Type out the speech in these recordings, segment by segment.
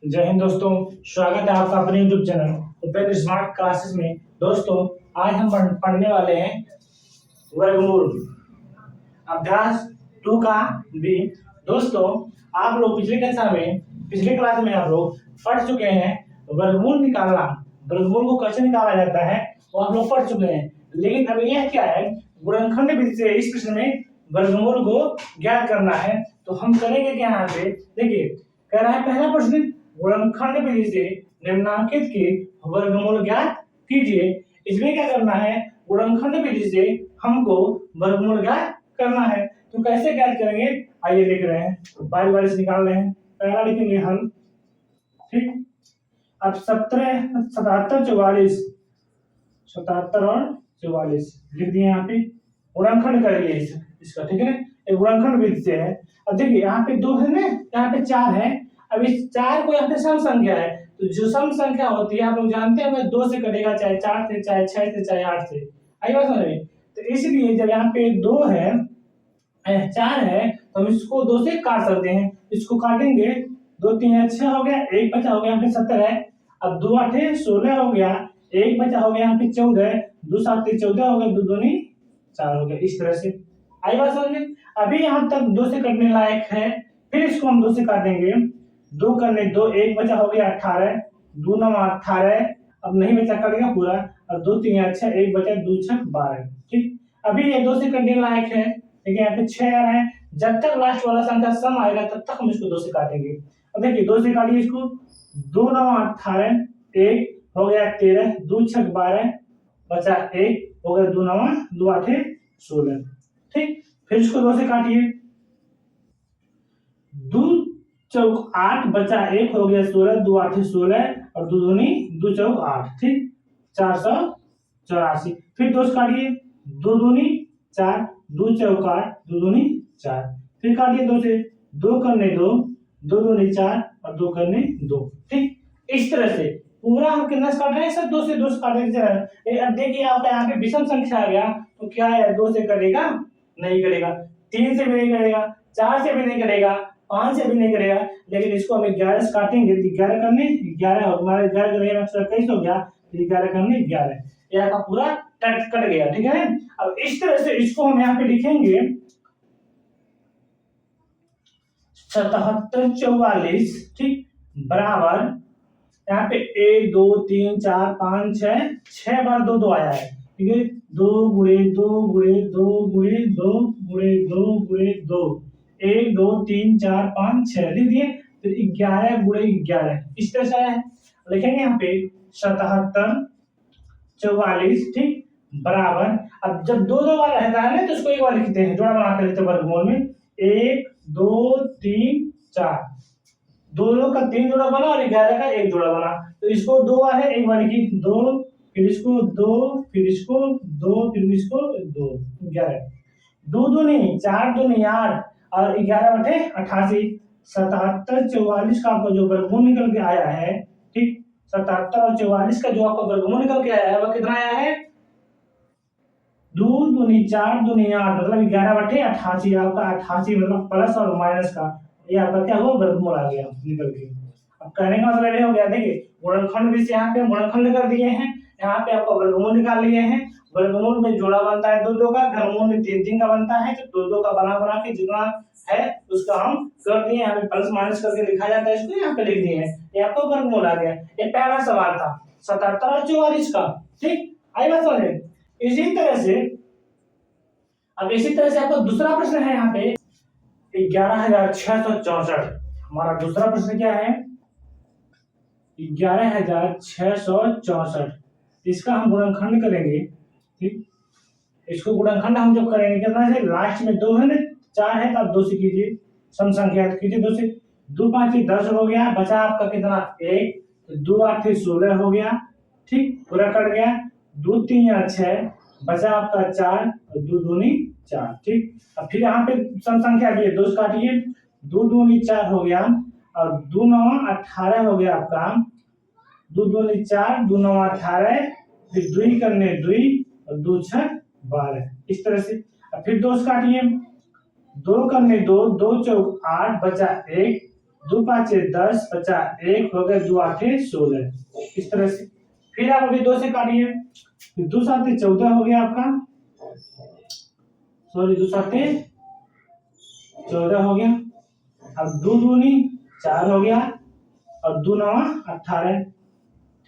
जय हिंद दोस्तों। स्वागत है आपका अपने YouTube channel Upendra smart classes में। दोस्तों, आज हम पढ़ने वाले हैं वर्गमूल अभ्यास 2 का बी। दोस्तों, आप लोग पिछले क्लास में आप लोग पढ़ चुके हैं वर्गमूल निकालना। वर्गमूल को कैसे निकाला जाता है वो आप लोग पढ़ चुके हैं, लेकिन अब यह क्या है, गुणनखंड विधि से इस प्रश्न में वर्गमूल को ज्ञात करना है। तो हम करेंगे क्या, यहाँ पे देखिए कह रहा है पहला प्रश्न, गुणनखंड विधि से निम्नलिखित के वर्गमूल ज्ञात कीजिए। इसमें क्या करना है, गुणनखंड विधि से हमको वर्गमूल ज्ञात करना है। तो कैसे ज्ञात करेंगे, आइए लिख रहे हैं, बारी बारी से निकाल रहे हैं। पहला लिखेंगे हल, ठीक। अब 77 77 और 44 लिख दिए यहाँ पे। गुणनखंड करिए इसका, ठीक है ना, ये गुणनखंड विधि से है। अब देखिए यहाँ पे 2 है ना, यहाँ पे 4 है। अब इस 4 को यहाँ पे सम संख्या है, तो जो सम संख्या होती है आप लोग जानते हैं 2 से कटेगा, चाहे 4 से, चाहे 6 से, चाहे 8 से। आई बात समझ में। तो इसलिए जब यहाँ पे 2 है 4 है तो हम इसको 2 से काट सकते हैं। इसको काटेंगे, 2 3 6 हो गया, 1 बचा हो गया यहाँ पे 17 है। अब 2 8 16 हो गया, 1 बचा हो गया यहाँ पे 14, 2 7 14 हो गया, 2 दूनी 4 हो गया। इस तरह से आई बात समझ में। अभी यहाँ तक 2 से कटने लायक है, फिर इसको हम 2 से काटेंगे। 2 करने 2, 1 बचा हो गया 18, 2 9 18, अब नहीं बचा, कटेगा पूरा। अब 2 3 6, 1 बचा, 2 6 12, ठीक। अभी ये 2 से कटने लायक है, देखिए यहाँ पे 6 आ रहा है। जब तक लास्ट वाला संख्या सम आएगा तब तक हम इसको 2 से काटेंगे। अब देखिए 2 से काटिए इसको, 2 9 18, 1 हो गया 13, 2 6 12, बचा 1 हो गया, 2 9 2 8 16, ठीक। फिर इसको 2 से काटिए, 2 चौक 8, बचा 1 हो गया 16, 2 8 16 और 2 दूनी 2 चौक 8, ठीक। 484। फिर 2 से काटिए, 2 दूनी 4, 2 चौक 8, 2 दूनी 4। फिर काटिए 2 से, 2 करने 2, 2 दूनी 4 और 2 करने 2, ठीक। इस तरह से पूरा हम कितना से काट रहे हैं, सब 2 से 2 से काटने जा रहे हैं। अब देखिए आपका यहाँ पे विषम संख्या आ गया, तो क्या है, 2 से कटेगा नहीं कटेगा, 3 से भी नहीं कटेगा, 4 से भी नहीं कटेगा, 5 से भी नहीं करेगा। लेकिन इसको हम 11 से काटेंगे, 11 करने 11 हमारे 11 का अक्षर 21 हो गया, 11 करने 11, यह का पूरा कट गया, ठीक है। अब इस तरह से इसको हम यहाँ पे लिखेंगे 77 44, ठीक, बराबर यहाँ पे 1 2 3 4 5 6 बार 2 2 आया है, ठीक है। 2 गुणे 2 गुणे 2 गुणे 2 गुणे 2 गुणे 2, 1 2 3 4 5 6 लिख दिए। फिर 11 गुणे 11 इस तरह से आया है। लिखेंगे यहाँ पे 77 44, ठीक, बराबर। अब जब 2 2 बार रहता है ना तो इसको एक बार लिखते हैं, जोड़ा बना कर लिखते हैं वर्गमूल में। 1 2 3 4, 2 2 का 3 जोड़ा बना और 11 का 1 जोड़ा बना। तो इसको 2 बार है, एक बार लिखिए 2, फिर इसको 2, फिर इसको 2, फिर इसको 2, 11। 2 दूनी 4 दूनी 8 और 11 बटे 88। 77 44 का आपका जो वर्गमूल निकल के आया है, ठीक, 77 और 44 का जो आपका वर्गमूल निकल के आया है वह कितना आया है, 2 दूनी 4 दूनी 8, मतलब 11 बटे 88। आपका 88 मतलब प्लस और माइनस का ये आपका क्या हुआ, वर्गमूल आ गया निकल के। अब कहने का मतलब ये हो गया, देखिए गुणनखंड भी से यहाँ पे गुणनखंड कर दिए हैं, यहाँ पे आपका वर्गमूल निकाल लिए हैं। वर्गमूल में जोड़ा बनता है 2 2 का, घनमूल में 3 3 का बनता है, तो 2 2 का बना के जितना है उसका हम कर दिए, यहाँ पे प्लस माइनस करके लिखा जाता है, इसको यहाँ पे लिख दिए हैं, ये आपको वर्गमूल आ गया। ये पहला सवाल था 77 और 44 का, ठीक। आई बात समझ। इसी तरह से आपका दूसरा प्रश्न है यहाँ पे 11,664। हमारा दूसरा प्रश्न क्या है, 11,664। इसका हम गुणनखंड करेंगे, ठीक। इसको गुणनखंड हम जब करेंगे कितना है, लास्ट में 2 है ना, 4 है तो आप 2 से कीजिए, सम संख्या कीजिए 2 से। 2 5 10 हो गया, बचा आपका कितना 1, तो 2 8 16 हो गया, ठीक, पूरा कट गया। 2 3 6, बचा आपका 4 और 2 दूनी 4, ठीक। अब फिर यहाँ पे सम संख्या भी है, 2 से काटिए, 2 दूनी 4 हो गया और 2 9 18 हो गया आपका, 2 दूनी 4, 2 9 18, फिर 2 करने 2 और 2 6 12, इस तरह से। अब फिर 2 से काटिए, 2 करने 2, 2 चौक 8, बचा 1 दो पाँचे 10, 50 1 हो गया, 2 8 16। इस तरह से फिर आप अभी 2 से काटिए, 2 7 14 हो गया आपका, सॉरी 2 7 14 हो गया। अब 2 दूनी 4 हो गया और 2 9 18।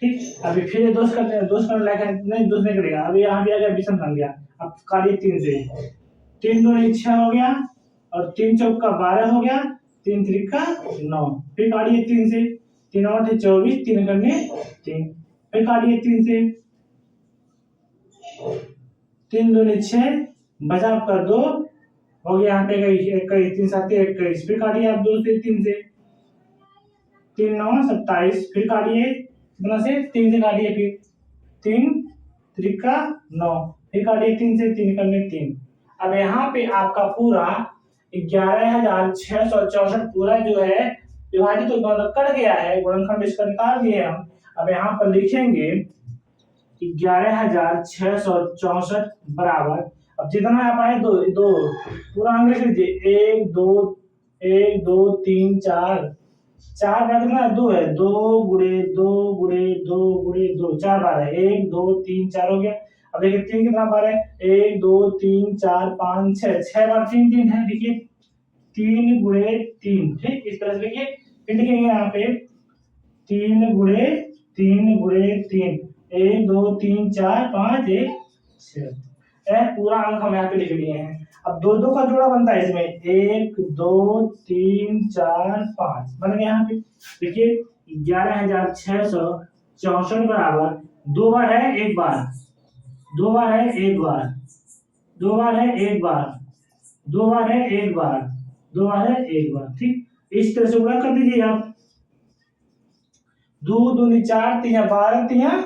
ठीक, अभी फिर दोस्त करते हैं, दोस्त करने लायक नहीं, दोस्त नहीं करेगा। अभी यहाँ भी आ गया, विषम बन गया। अब काटिए 3 से, 3 दूनी 6 हो गया और 3 चौका 12 हो गया, 3 त्रिका 9। फिर काटिए 3 से, 3 8 24, 3 करने 3। फिर काटिए 3 से, 3 दूनी 6, बचा आपका 2 हो गया, यहाँ पे 21, 3 7 21। फिर काटिए आप 2 से, 3 से, 3 9 27। फिर काटिए कितना से, 3 से काटिए, फिर 3 त्रिका 9। फिर काटिए 3 से, 3 करने 3। अब यहाँ पे आपका पूरा 11,664 पूरा जो है विभाजित तो कर गया है, गुणनखंड इसका निकाल दिए हम। अब यहाँ पर लिखेंगे 11,664 बराबर, अब जितना आप आए दो दो पूरा अंक लिख लीजिए, 1 2 1 2 3 4, 4 बार कितना 2 है, 2 गुणे 2 गुणे 2 गुणे 2, 4 बार है, 1 2 3 4 हो गया। अब देखिए 3 कितना बार है, 1 2 3 4 5 6, 6 बार 3 3 है, देखिए 3 गुणे 3। ठीक, इस तरह से देखिए, फिर लिखेंगे यहाँ पे 3 गुणे 3 गुणे 3, 1 2 3 4 5 1 6। पूरा अंक हम यहाँ पे लिख लिए हैं। अब 2 2 का जोड़ा बनता है इसमें, 1 2 3 4 5 बन गया। यहाँ पे देखिए 11,664 बराबर 2 बार है, 1 बार, 2 बार है, 1 बार, 2 बार है, 1 बार, 2 बार है, 1 बार, 2 बार है, 1 बार। ठीक, इस तरह से गुणा कर दीजिए आप। 2 दूनी 4 3 12 3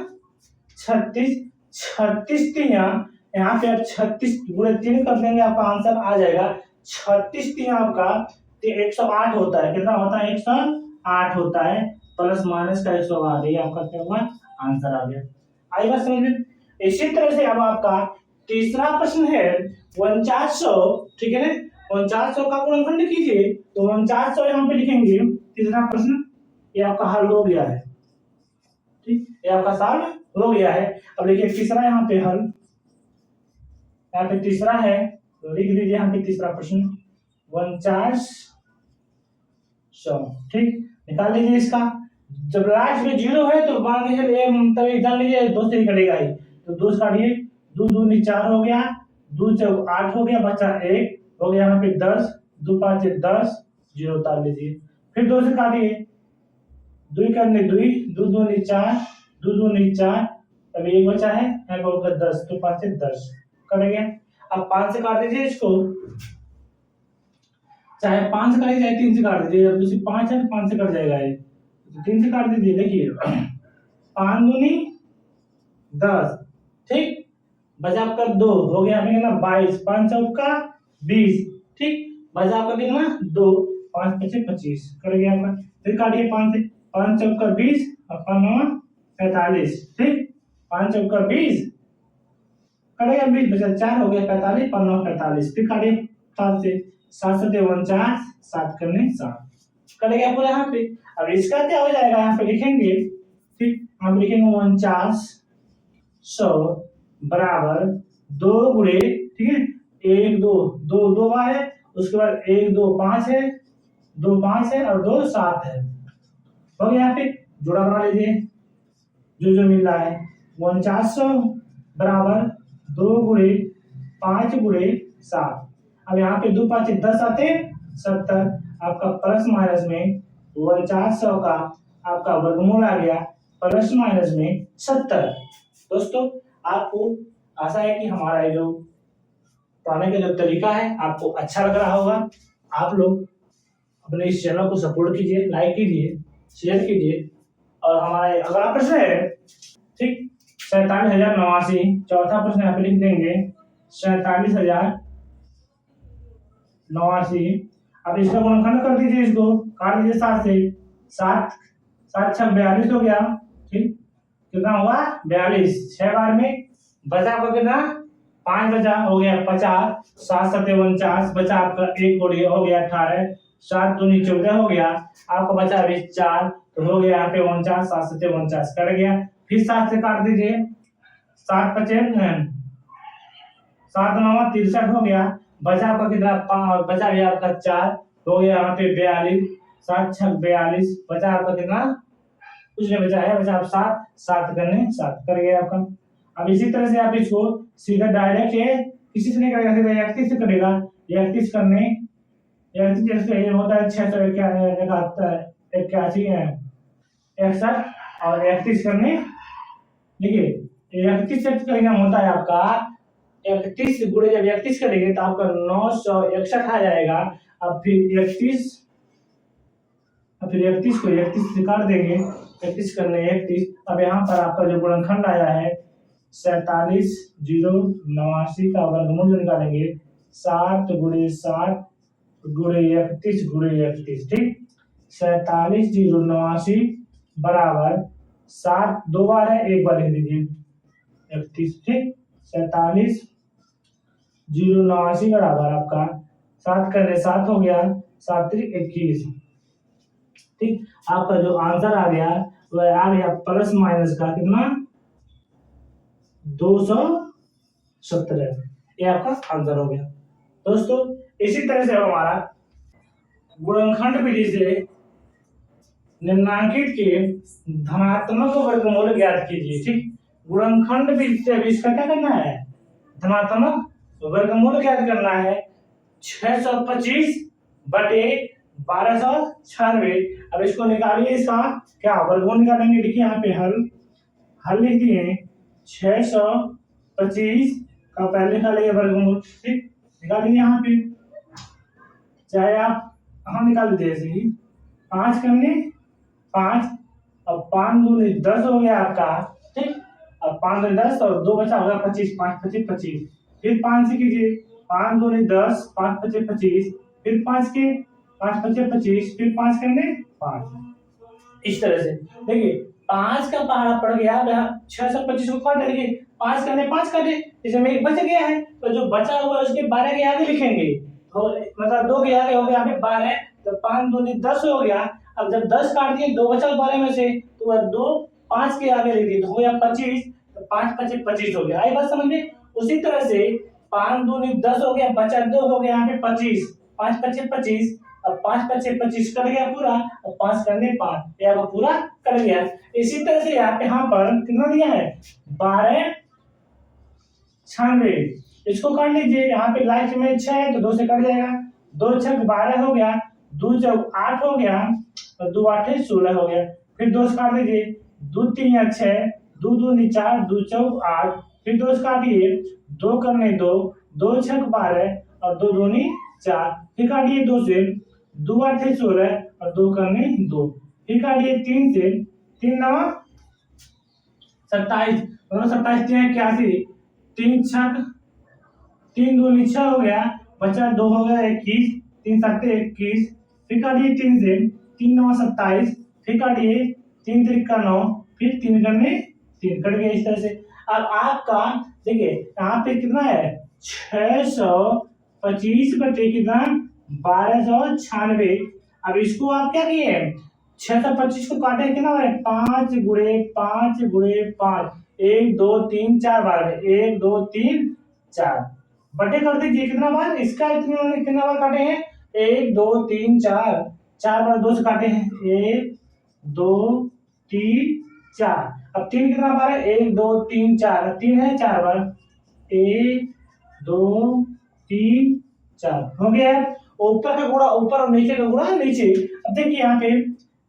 36, 36 3 यहाँ पे आप 36 गुणे 3 कर देंगे, आपका आंसर आ जाएगा 36 3 आपका 108 होता है। कितना होता है, 108 होता है, प्लस माइनस का 108, ये आपका क्या हुआ, आंसर आ गया। आई बात समझ में। इसी तरह से अब आपका तीसरा प्रश्न है 4900, ठीक है ना, 4900 का गुणनखंड कीजिए, तो 4900 यहाँ पे लिखेंगे। तीसरा प्रश्न ये आपका हल हो गया है, ठीक, ये आपका सॉल्व हो गया है। अब देखिए तीसरा यहाँ पे हल, यहाँ पे तीसरा है, तो लिख दीजिए यहाँ पे तीसरा प्रश्न 4900। ठीक, निकाल लीजिए इसका। जब लास्ट में 0 है तो मान लीजिए तभी जान लीजिए 2 से ही कटेगा ही, तो 2 से काटिए, 2 दूनी 4 हो गया, 2 चौक 8 हो गया, बचा 1 हो गया, यहाँ पे 10, 2 5 10, 0 उतार लीजिए। फिर 2 से काटिए, 2 करने 2, 2 दूनी 4, 2 दूनी 4, अभी 1 बचा है, यहाँ पे होगा 10, 2 5 10 कट गया। अब 5 से काट दीजिए इसको, चाहे 5 से काटिए चाहे 3 से काट दीजिए, अब दूसरी 5 है 5 से कट जाएगा ये, तो 3 से काट दीजिए। देखिए 5 दूनी 10, ठीक, बचा आपका 2 हो गया, अभी कितना 22, 5 चौका 20, ठीक, बचा आपका कितना 2, 5 5 25 कट गया आपका। फिर काटिए 5 से, 5 चौका 20 और 5 9 45, ठीक, 5 चौका 20 कटेगा, 20 बचा 4 हो गया 45, 5 9 45। फिर काटिए 7 से, 7 7 49, 7 करने 7 कट गया पूरा यहाँ पे। अब इसका क्या हो जाएगा, यहाँ पे लिखेंगे, ठीक, हम लिखेंगे 4900 बराबर 2 गुणे, ठीक है, 1 2 2 2 बार है, उसके बाद 1 2 5 है, 2 5 है और 2 7 है, हो गया। यहाँ पे जोड़ा बना लीजिए, जो जो मिल रहा है 4900 बराबर 2 गुणे 5 गुणे 7। अब यहाँ पे 2 5 10 आते 70, आपका प्लस माइनस में 4900 का आपका वर्गमूल आ गया, प्लस माइनस में 70। दोस्तों आपको आशा है कि हमारा ये जो पढ़ाने का जो तरीका है आपको अच्छा लग रहा होगा। आप लोग अपने इस चैनल को सपोर्ट कीजिए, लाइक कीजिए, शेयर कीजिए। और हमारा अगला प्रश्न है, ठीक, 47,089। चौथा प्रश्न यहाँ पे लिख देंगे 47,089। अब इसका गुणनखंड कर दीजिए, इसको काट दीजिए 7 से, 7 7 6 42 हो गया, ठीक, कितना हुआ 42, 6 बार में बचा आपका कितना 5 बचा हो गया 50, 7 7 49 बचा आपका 1 और ये हो गया 18, 7 दूनी 14 हो गया, आपका बचा अभी 4, तो हो गया यहाँ पे 49, 7 7 49 कट गया। फिर 7 से काट दीजिए, 7 पचे 7 9 63 हो गया, बचा आपका कितना बचा गया आपका 4, हो गया यहाँ पे 42, 7 6 42, बचा आपका कितना कुछ नहीं बचा है, बचा आप 7 7 करने 7 कर गया आपका। अब इसी तरह से आप इसको सीधा डायरेक्ट है किसी से नहीं करेगा, सीधा 31 से करेगा, 31 करने 31 जैसे ये होता है 681 है 61 और 31 करने, देखिए 31 से करेंगे होता है आपका 31 गुणे जब 31 करेंगे तो आपका 961 आ जाएगा। अब फिर 31 को 31 से काट देंगे, 31 करने 31, अब यहाँ पर आपका जो गुणनखंड आया है 47,089 का वर्गमूल जो निकालेंगे 7 गुणे 7 गुणे 31 गुणे 31, ठीक 47,089 बराबर 7 2 बार है, एक बार लिख दीजिए 31, ठीक 47,089 बराबर आपका 7 करने 7 हो गया, 7 3 21, ठीक। आपका जो आंसर आ गया वह आ गया प्लस माइनस का कितना 217, ये आपका आंसर हो गया। दोस्तों इसी तरह से हमारा गुणनखंड विधि से निम्नांकित के धनात्मक वर्गमूल ज्ञात कीजिए, ठीक। गुणनखंड विधि से अभी इसका क्या करना है, धनात्मक वर्गमूल ज्ञात करना है 625 बटे 1296। अब इसको निकालिए, इसका क्या वर्गमूल निकालेंगे, देखिए यहाँ पे हल लिख दिए 625 का पहले निकालेंगे वर्गमूल, ठीक निकालेंगे यहाँ पे, चाहे आप निकाल लीजिए ऐसे ही 5 करने 5, अब 5 दूनी 10 हो गया आपका, ठीक। अब 5 दूनी 10 और 2 बचा होगा 25, 5 25 25, फिर 5 से कीजिए 5 दूनी 10, 5 25 25, फिर 5 के 5 25 25, फिर 5 करने 5, इस तरह से देखिए 5 का पहाड़ा पड़ गया, 625 को काट देंगे, 5 करने 5 काटे, इसमें एक बच गया है, तो जो बचा हुआ है उसके 12 के आगे लिखेंगे, तो मतलब 2 के आगे हो गया यहाँ पे 12, तो 5 दूनी 10 हो गया। अब जब 10 काट दिए 2 बचा 12 में से, तो वह 2 5 के आगे लिख दिए, तो हो गया 25, तो 5 25 25 हो गया। आई बात समझ में। उसी तरह से 5 दूनी 10 हो गया, बचा 2 हो गया यहाँ पे 25, 5 25 25, अब 5 25 25 कर गया पूरा, और 5 करने 5, ये आपका पूरा कर गया। इसी तरह से यहाँ पर कितना दिया है 12 96, इसको काट लीजिए, यहाँ पे लास्ट में 6 है तो 2 से कट जाएगा, 2 6 12 हो गया, 2 4 8 हो गया, और 2 8 16 हो गया, फिर 2 से काट दीजिए, 2 3 या 6, 2 दूनी 4, 2 4 8, फिर 2 से काटिए, 2 करने 2, 2 6 12 और 2 दूनी 4, फिर काटिए 2 से, 2 8 16 और 2 करने 2, फिर काटिए 3 से, 3 9 27, मतलब 27 3 81, 3 6 3 दूनी 6 हो गया, बचा 2 हो गया 21, 3 7 21, फिर काटिए 3 से, 3 9 27, फिर काटिए 3 3 का 9, फिर 3 करने 3 कट गया, इस तरह से। अब आपका देखिए यहाँ पे कितना है 625 बटे कितना 1296। अब इसको आप क्या किए 625 को काटे कितना है 5 गुणे 5 गुणे 5, 1 2 3 4 बार में 1 2 3 4 बटे कर दीजिए, कितना बार इसका कितना बार काटे हैं 1 2 3 4, 4 बार 2 से काटे हैं 1 2 3 4, अब 3 कितना बार है 1 2 3 4, 3 है 4 बार 1 2 3 4 हो गया। ऊपर का गुणा ऊपर और नीचे का गुणा नीचे। अब देखिए यहाँ पे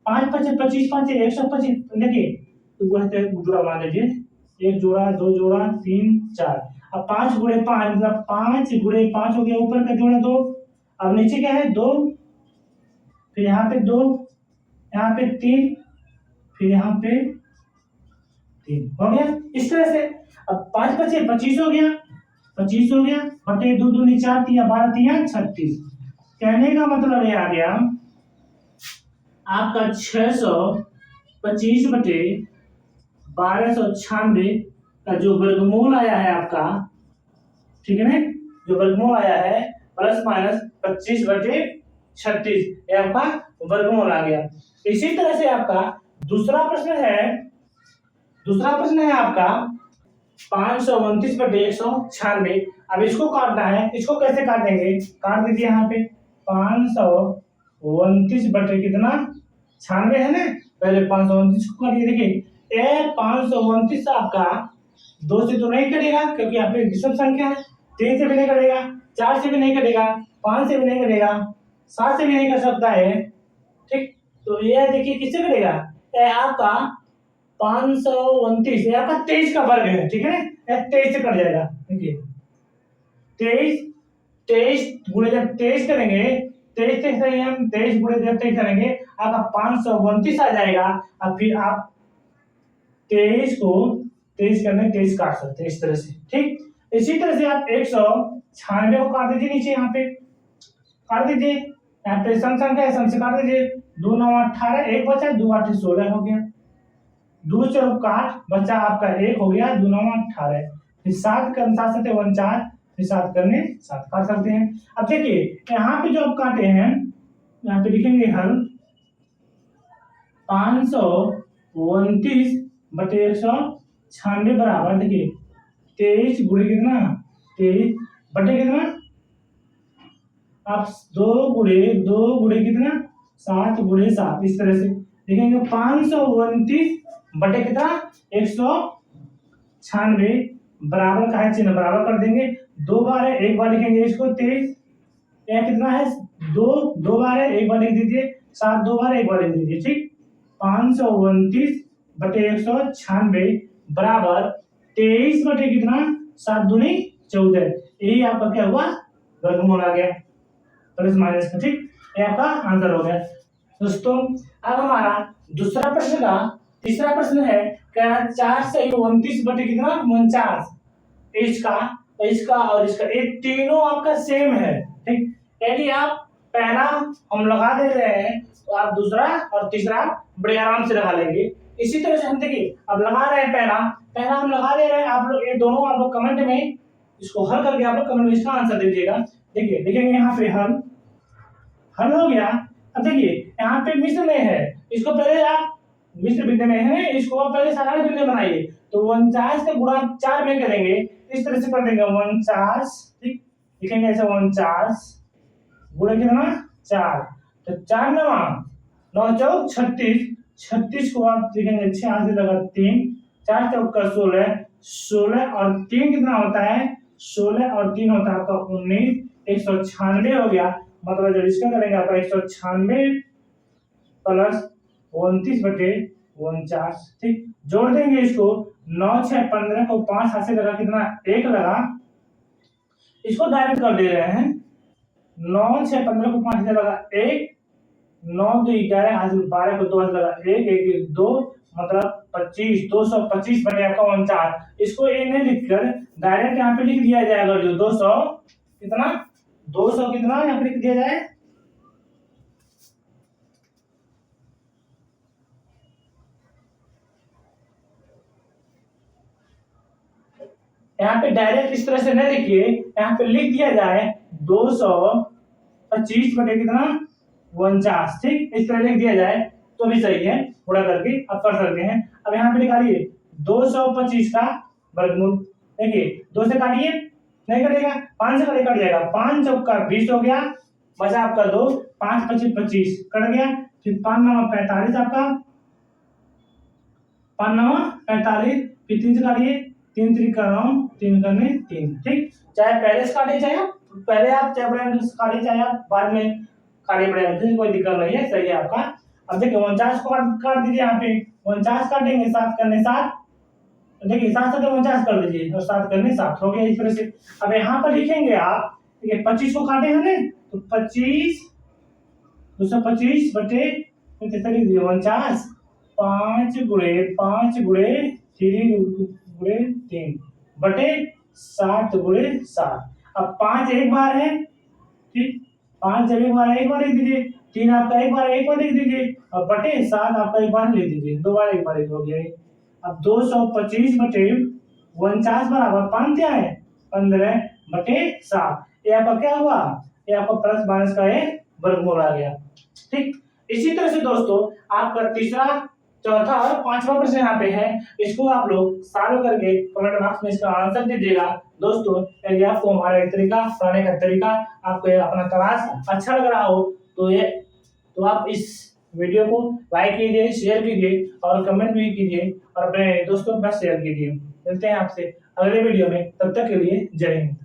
5 5 25 5 125, देखिए तो जोड़ा मान लीजिए, 1 जोड़ा 2 जोड़ा 3 4, अब 5 गुणे 5 मतलब 5 गुणे 5 हो गया, ऊपर का जोड़ा 2, अब नीचे क्या है 2, फिर यहाँ पे 2, यहाँ पे 3, फिर यहाँ पे 3 हो गया, इस तरह से। अब 5 25 25 हो गया, 25 हो गया बटे 2 दूनी 4 3 12 3 36, कहने का मतलब ये आ गया आपका 625 बटे 1296 का जो वर्गमूल आया है आपका ठीक है ना। जो वर्गमूल आया है प्लस माइनस 25/36, ये आपका वर्गमूल आ गया। इसी तरह से आपका दूसरा प्रश्न है आपका 529/196। अब इसको काटना है, इसको कैसे काटेंगे, काट दीजिए यहाँ पे 529 बटे कितना 96 है ना। पहले 529 को काटिए, देखिए ये 529 आपका 2 से तो नहीं कटेगा क्योंकि यहाँ पे विषम संख्या है, 3 से भी नहीं कटेगा, 4 से भी नहीं कटेगा, 5 से भी नहीं कटेगा, 7 से भी नहीं कर सकता है। ठीक, तो ये देखिए किससे कटेगा, ये आपका 529 ये आपका 23 का वर्ग है, ठीक है ना। 23 से कट जाएगा, देखिए 23 गुणे जब 23 करेंगे, 23 से हम 23 गुणे जब 23 करेंगे आपका 529 आ जाएगा। अब फिर आप 23 को 23 करने 23 काट सकते हैं इस तरह से। ठीक, इसी तरह से आप 196 को काट दीजिए, नीचे यहाँ पे काट दीजिए, यहाँ पे सम संख्या है, सम से काट दीजिए, 2 9 18, 1 बचा, 2 8 16 हो गया, 2 से काट बचा आपका 1 हो गया, 2 9 18, फिर 7 करने 7 7 49, फिर 7 करने 7 काट सकते हैं। अब देखिए यहाँ पे जो आप काटे हैं, यहाँ पे लिखेंगे हल 529/196 बराबर, देखिए 23 गुणे कितना 23 बटे कितना, आप 2 गुणे कितना 7 गुणे 7, इस तरह से लिखेंगे 529 बटे कितना 196 बराबर का है चिन्ह बराबर कर देंगे, 2 बार है, 1 बार लिखेंगे इसको 23, यह कितना है 2 बार है, 1 बार लिख दीजिए, 7 2 बार 1 बार लिख दीजिए। ठीक, 529/196 बराबर 23 बटे कितना 7 दूनी 14, यही आपका क्या हुआ वर्गमूल आ गया प्लस माइनस का। ठीक, ये आपका आंसर हो गया दोस्तों। अब हमारा दूसरा प्रश्न का तीसरा प्रश्न है क्या 4 से 29 बटे कितना 49, इसका और इसका ये तीनों आपका सेम है। ठीक, यदि आप पहला हम लगा दे रहे हैं तो आप दूसरा और तीसरा बड़े आराम से लगा लेंगे। इसी तरह से हम देखिए अब लगा रहे हैं, पहला हम लगा दे रहे हैं, आप लोग ये दोनों आप लोग कमेंट में इसको हल करके आप लोग कमेंट में इसका आंसर दीजिएगा। देखिए लिखेंगे यहाँ पे हल हो गया। अब देखिए यहाँ पे मिश्र में है, इसको पहले आप मिश्र बिंदु में है, इसको आप पहले साधारण बिंदु बनाइए, तो 49 का गुणा 4 में करेंगे, इस तरह से कर देंगे 49। ठीक, लिखेंगे ऐसे 49 गुणे कितना 4, तो 4 9 चौक 36, 36 को आप लिखेंगे 6 से लगा 3, 4 चौक का 16, 16 और 3 कितना होता है 16 और 3 होता है आपका 19, 196 हो गया। मतलब जब इसका करेंगे आपका 196 प्लस 29/49। ठीक, जोड़ देंगे इसको 9 6 15 को 5 हाथ से लगा कितना 1 लगा, इसको डायरेक्ट कर दे रहे हैं, 9 6 15 को 5 से लगा 1, 9 2 11 हाथ से 12 को 2 हाथ लगा 1 1 2, मतलब 25, 225 बटे आपका 49। इसको ये नहीं लिखकर डायरेक्ट यहाँ पे लिख दिया जाएगा, जो 200 कितना 200 कितना यहाँ पे लिख दिया जाए, यहाँ पे डायरेक्ट इस तरह से नहीं लिखिए, यहाँ पे लिख दिया जाए 225 बटे कितना 49। ठीक, इस तरह लिख दिया जाए तो भी सही है, थोड़ा करके आप कर सकते हैं। अब यहाँ पे निकालिए 225 का वर्गमूल, देखिए 2 से काटिए नहीं कटेगा, 5 से कट जाएगा, 5 चौक का 20 हो गया, बचा आपका 2, 5 25 25 कट गया, फिर 5 9 45 आपका 5 9 45, फिर 3 से काटिए 3 3 का 9, 3 करने 3। ठीक, चाहे पहले से काटे चाहे पहले आप चाहे बड़े अंक से काटे चाहे आप बाद में काटे बड़े अंक से, कोई दिक्कत नहीं है, सही है आपका। अब देखिए 49 को काट दीजिए, यहाँ पे 49 काटेंगे 7 करने 7, देखिए 7 7 49 कर दीजिए और 7 करने 7 हो गया इस तरह से। अब यहाँ पर लिखेंगे आप, देखिए 25 को काटे हैं ना, तो 25 225 बटे कितना लिख दीजिए 49, 5 गुणे 5 गुणे 3 गुणे 3 बटे 7 गुणे 7। अब 5 एक बार है, ठीक, 5 जब एक बार लिख दीजिए, 3 आपका एक बार लिख दीजिए, और बटे 7 आपका एक बार लिख दीजिए, 2 बार एक बार हो गया। अब 225 बटे 49 बराबर 5 क्या है 15, बटे 7। ये आपका क्या हुआ, ये आपका प्लस माइनस का एक वर्गमूल आ गया। ठीक, इसी तरह से दोस्तों आपका तीसरा, चौथा और पांचवा प्रश्न यहाँ पे है, इसको आप लोग सॉल्व करके कमेंट बॉक्स में इसका आंसर दीजिएगा। दोस्तों यदि आपको हमारा ये तरीका, पढ़ाने का तरीका, आपको ये अपना क्लास अच्छा लग रहा हो तो आप इस वीडियो को लाइक कीजिए, शेयर कीजिए और कमेंट भी कीजिए और अपने दोस्तों के पास शेयर कीजिए। मिलते हैं आपसे अगले वीडियो में, तब तक के लिए जय हिंद।